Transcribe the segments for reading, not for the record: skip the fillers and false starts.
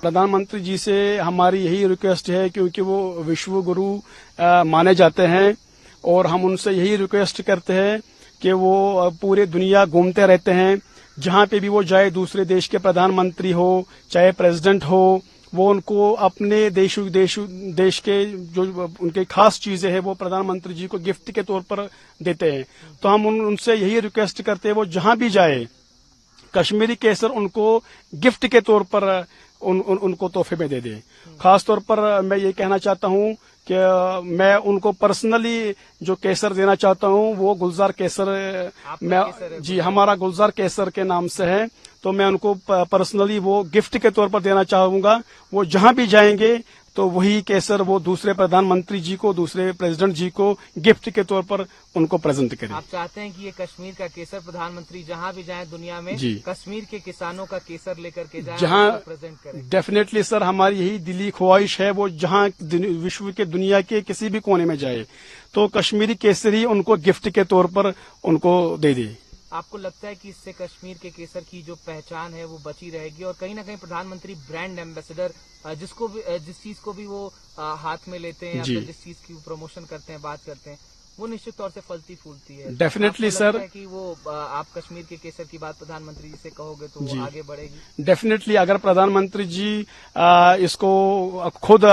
प्रधानमंत्री जी से हमारी यही रिक्वेस्ट है, क्योंकि वो विश्व गुरु माने जाते हैं और हम उनसे यही रिक्वेस्ट करते हैं कि वो पूरे दुनिया घूमते रहते हैं। जहां पे भी वो जाए, दूसरे देश के प्रधानमंत्री हो चाहे प्रेसिडेंट हो, वो उनको अपने देश के जो उनके खास चीजें हैं वो प्रधानमंत्री जी को गिफ्ट के तौर पर देते हैं। तो हम उनसे यही रिक्वेस्ट करते हैं, वो जहां भी जाए कश्मीरी केसर उनको गिफ्ट के तौर पर उनको तोहफे में दे दे। खास तौर पर मैं ये कहना चाहता हूं कि मैं उनको पर्सनली जो केसर देना चाहता हूं वो गुलजार केसर, जी हमारा गुलजार केसर के नाम से है, तो मैं उनको पर्सनली वो गिफ्ट के तौर पर देना चाहूंगा। वो जहां भी जाएंगे तो वही केसर वो दूसरे प्रधानमंत्री जी को, दूसरे प्रेसिडेंट जी को गिफ्ट के तौर पर उनको प्रेजेंट करें। आप चाहते हैं कि ये कश्मीर का केसर प्रधानमंत्री जहां भी जाएं दुनिया में कश्मीर के किसानों का केसर लेकर के जाएं, जहां प्रेजेंट करें। डेफिनेटली सर, हमारी यही दिली ख्वाहिश है, वो जहां विश्व के दुनिया के किसी भी कोने में जाए तो कश्मीरी केसर ही उनको गिफ्ट के तौर पर उनको दे दे। आपको लगता है कि इससे कश्मीर के केसर की जो पहचान है वो बची रहेगी और कहीं ना कहीं प्रधानमंत्री ब्रांड एम्बेसडर जिस चीज को भी वो हाथ में लेते हैं या फिर जिस चीज की प्रमोशन करते हैं, बात करते हैं, वो निश्चित तौर से फलती फूलती है। डेफिनेटली सर, कि वो आप कश्मीर के केसर की बात प्रधानमंत्री जी से कहोगे तो वो आगे बढ़ेगी। डेफिनेटली अगर प्रधानमंत्री जी इसको खुद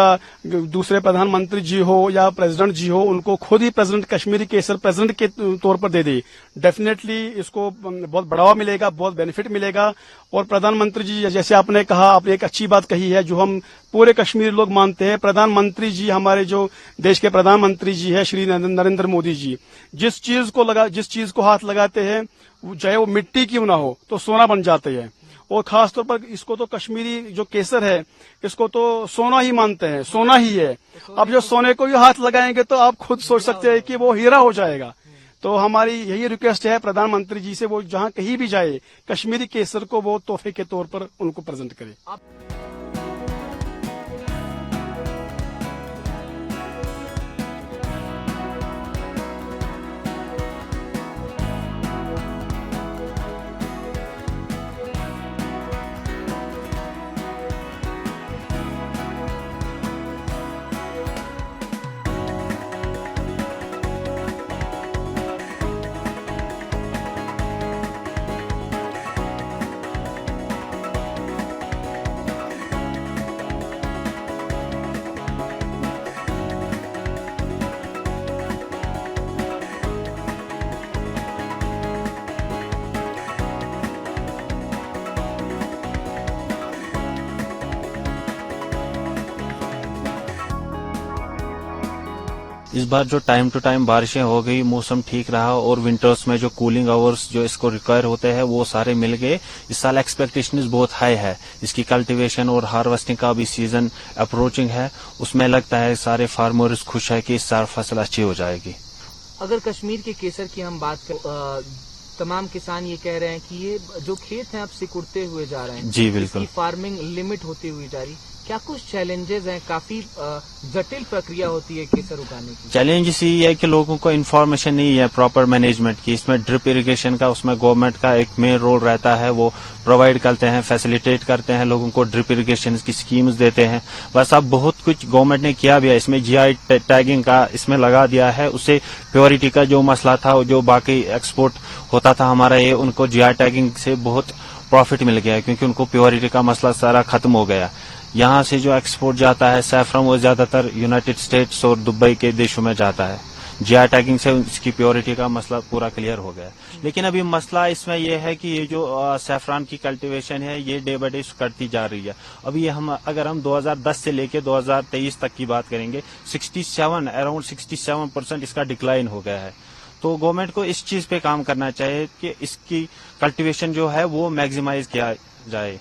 दूसरे प्रधानमंत्री जी हो या प्रेसिडेंट जी हो, उनको खुद ही प्रेसिडेंट कश्मीरी केसर प्रेसिडेंट के तौर पर दे दे, डेफिनेटली इसको बहुत बढ़ावा मिलेगा, बहुत बेनिफिट मिलेगा। और प्रधानमंत्री जी, जैसे आपने कहा, आपने एक अच्छी बात कही है जो हम पूरे कश्मीरी लोग मानते हैं, प्रधानमंत्री जी हमारे जो देश के प्रधानमंत्री जी है श्री नरेंद्र मोदी जी, जिस चीज को हाथ लगाते हैं चाहे वो मिट्टी क्यों ना हो तो सोना बन जाते हैं। और खास तौर पर इसको तो कश्मीरी जो केसर है इसको तो सोना ही मानते हैं, सोना ही है। अब जो सोने को ही हाथ लगाएंगे तो आप खुद सोच सकते हैं कि वो हीरा हो जाएगा। तो हमारी यही रिक्वेस्ट है प्रधानमंत्री जी से, वो जहां कहीं भी जाए कश्मीरी केसर को वो तोहफे के तौर पर उनको प्रेजेंट करे। इस बार जो टाइम टू टाइम बारिशें हो गई, मौसम ठीक रहा और विंटर्स में जो कूलिंग आवर्स जो इसको रिक्वायर होते हैं वो सारे मिल गए। इस साल एक्सपेक्टेशन बहुत हाई है। इसकी कल्टीवेशन और हार्वेस्टिंग का भी सीजन अप्रोचिंग है, उसमें लगता है सारे फार्मर्स खुश है कि इस साल फसल अच्छी हो जाएगी। अगर कश्मीर के केसर की हम बात करें, तमाम किसान ये कह रहे हैं कि ये जो खेत हैं अब सिकुड़ते हुए जा रहे हैं। जी बिल्कुल। इसकी फार्मिंग लिमिट होती हुई जा रही। क्या कुछ चैलेंजेस हैं? काफी जटिल प्रक्रिया होती है केसर उगाने की। चैलेंजेस ये है कि लोगों को इन्फॉर्मेशन नहीं है प्रॉपर मैनेजमेंट की। इसमें ड्रिप इरिगेशन का उसमें गवर्नमेंट का एक मेन रोल रहता है, वो प्रोवाइड करते हैं, फैसिलिटेट करते हैं, लोगों को ड्रिप इरिगेशन की स्कीम्स देते हैं। बस अब बहुत कुछ गवर्नमेंट ने किया भी है, इसमें जीआई टैगिंग का इसमें लगा दिया है। उससे प्योरिटी का जो मसला था, जो बाकी एक्सपोर्ट होता था हमारा, ये उनको जीआई टैगिंग से बहुत प्रॉफिट मिल गया है, क्योंकि उनको प्योरिटी का मसला सारा खत्म हो गया। यहाँ से जो एक्सपोर्ट जाता है सैफरन, वो ज्यादातर यूनाइटेड स्टेट्स और दुबई के देशों में जाता है। जीआई टैगिंग से इसकी प्योरिटी का मसला पूरा क्लियर हो गया। लेकिन अभी मसला इसमें यह है कि ये जो सैफरन की कल्टीवेशन है ये डे बाय डे करती जा रही है। अभी अगर हम 2010 से लेके 2023 तक की बात करेंगे, अराउंड 67% इसका डिक्लाइन हो गया है। तो गवर्नमेंट को इस चीज पे काम करना चाहिए कि इसकी कल्टीवेशन जो है वो मैक्सिमाइज किया जाए।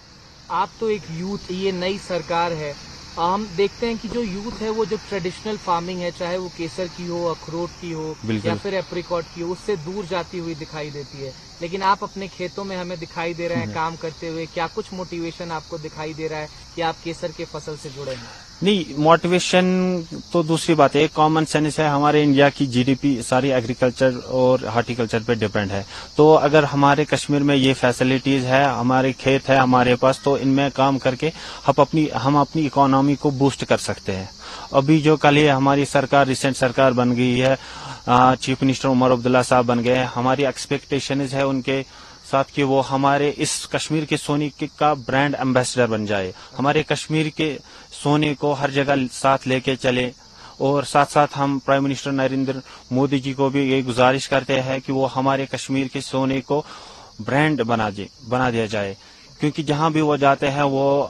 आप तो एक यूथ, ये नई सरकार है, हम देखते हैं कि जो यूथ है वो जो ट्रेडिशनल फार्मिंग है, चाहे वो केसर की हो, अखरोट की हो या फिर एप्रिकॉट की हो, उससे दूर जाती हुई दिखाई देती है। लेकिन आप अपने खेतों में हमें दिखाई दे रहे हैं काम करते हुए। क्या कुछ मोटिवेशन आपको दिखाई दे रहा है कि आप केसर के फसल से जुड़े हैं? نہیں موٹیویشن تو دوسری بات ہے، ایک کامن سینس ہے، ہمارے انڈیا کی جی ڈی پی ساری ایگریکلچر اور ہارٹیکلچر پہ ڈیپینڈ ہے، تو اگر ہمارے کشمیر میں یہ فیسلٹیز ہے، ہمارے کھیت ہے ہمارے پاس، تو ان میں کام کر کے ہم اپنی اکانومی کو بوسٹ کر سکتے ہیں۔ ابھی جو کل ہی ہماری سرکار ریسنٹ سرکار بن گئی ہے، چیف منسٹر عمر عبداللہ صاحب بن گئے ہیں، ہماری ایکسپیکٹیشنز ہے ان کے ساتھ کہ وہ ہمارے اس کشمیر کے سونے کا برانڈ ایمبیسڈر بن جائے، ہمارے کشمیر کے سونے کو ہر جگہ ساتھ لے کے چلے، اور ساتھ ساتھ ہم پرائم منسٹر نریندر مودی جی کو بھی یہ گزارش کرتے ہیں کہ وہ ہمارے کشمیر کے سونے کو برانڈ بنا دیا جائے، کیونکہ جہاں بھی وہ جاتے ہیں وہ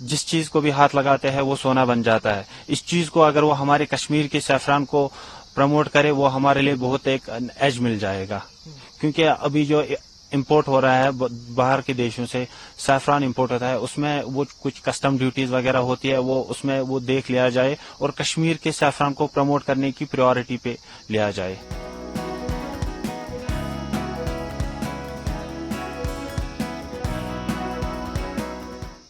جس چیز کو بھی ہاتھ لگاتے ہیں وہ سونا بن جاتا ہے۔ اس چیز کو اگر وہ ہمارے کشمیر کے سیفران کو پروموٹ کرے، وہ ہمارے لیے بہت ایک ایج مل جائے گا، کیونکہ ابھی جو امپورٹ ہو رہا ہے باہر کے دیشوں سے سیفران امپورٹ ہوتا ہے، اس میں وہ کچھ کسٹم ڈیوٹیز وغیرہ ہوتی ہے، وہ اس میں وہ دیکھ لیا جائے اور کشمیر کے سیفران کو پروموٹ کرنے کی پریورٹی پہ لیا جائے۔